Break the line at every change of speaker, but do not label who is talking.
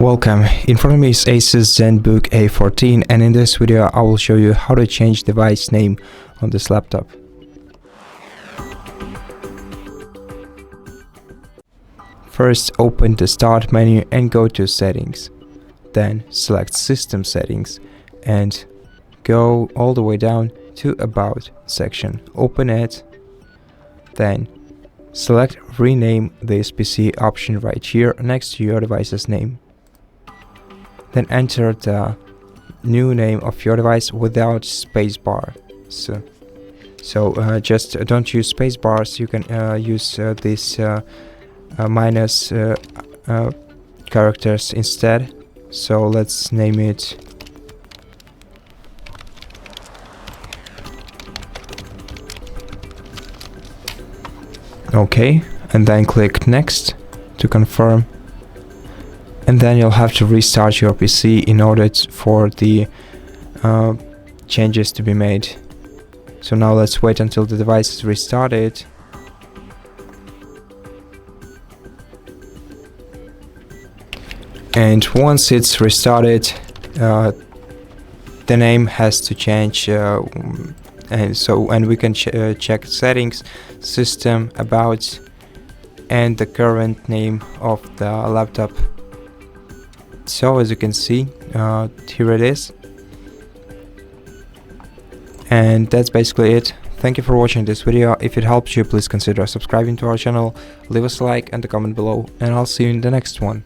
Welcome, in front of me is ASUS ZenBook A14, and in this video I will show you how to change device name on this laptop. First, open the Start menu and go to Settings. Then select System Settings and go all the way down to About section. Open it. Then select Rename this PC option right here next to your device's name. Then enter the new name of your device without spacebar. So just don't use spacebars. You can use these minus characters instead. So let's name it OK, and then click Next to confirm. And then you'll have to restart your PC in order for the changes to be made. So now let's wait until the device is restarted. And once it's restarted, the name has to change, and we can check Settings, System, About, and the current name of the laptop. So as you can see, here it is, and that's basically it. Thank you for watching this video. If it helps you, please consider subscribing to our channel, leave us a like and a comment below, and I'll see you in the next one.